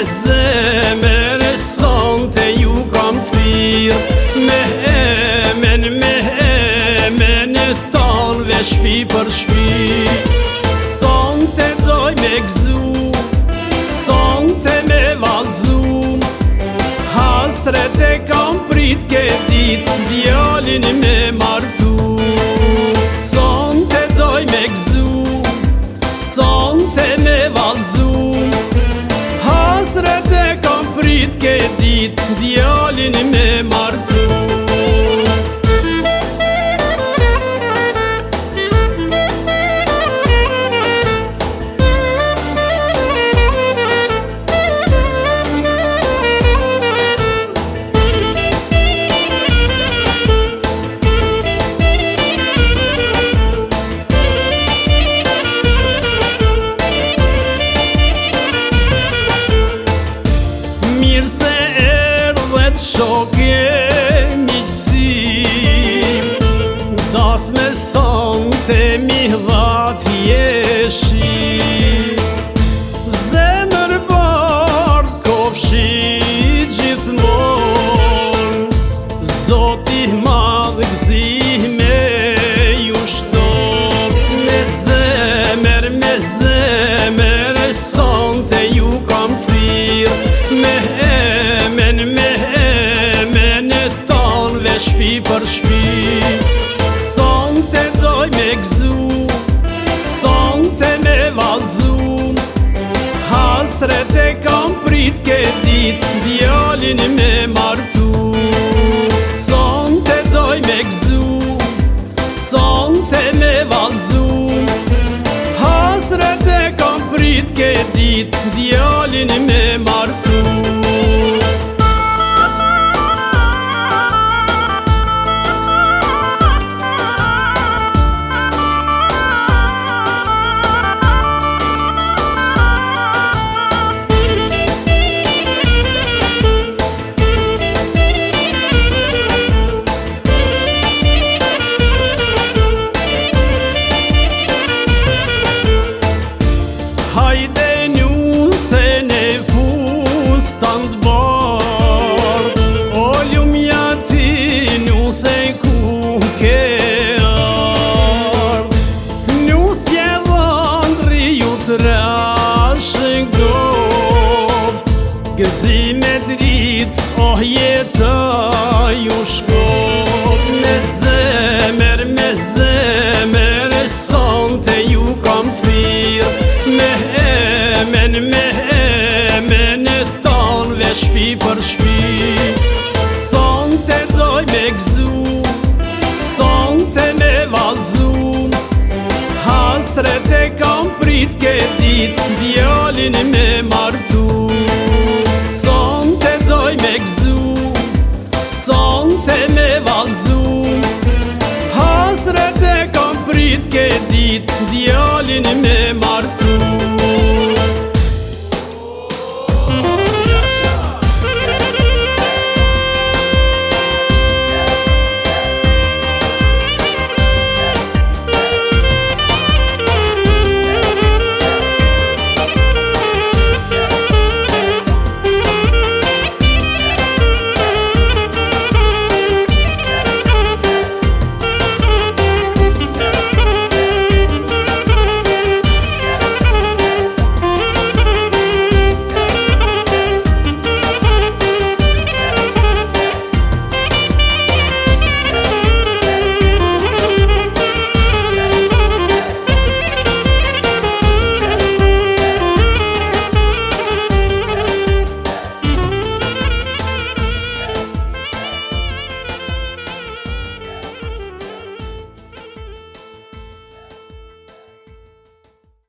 Zemër e sonte ju kam thirr me emen e tanve shpi për shpi. Sonte doj me gzu, sonte me valzu, hasret e kam prit ke dit, djalin me martu. Sonte doj me gzu, sonte me valzu, hasret e kam prit ke dit, djalin me martu. Mirë se erdhet shoke miqësi, das me sonte mi dhat jeshi. Zemër bardh kofshi gjithmon, Zoti madh gëzih me ju shtot. Me zemër e sonte ju kam thirr me emen e tanve shpi për shpi. Sonte doj me gzu, sonte me valzu, hasret e kam prit ke dit, djalin me martu. Sonte doj me gzu, sonte me valzu, hasret e kam prit ke dit, djalin me martu. Hajde njuse ne fustan t'bord, o lumja ti njuse ku ke ard. Njusje dhëndri ju t'rashë goft, gëzime drit, oh jeta ju shkoft. Me zemër e sonte ju kam thirr me emen e tanve shpi për shpi. Sonte doj me gzu, sonte me valzu, hasret e kam prit ke dit, djalin me martu.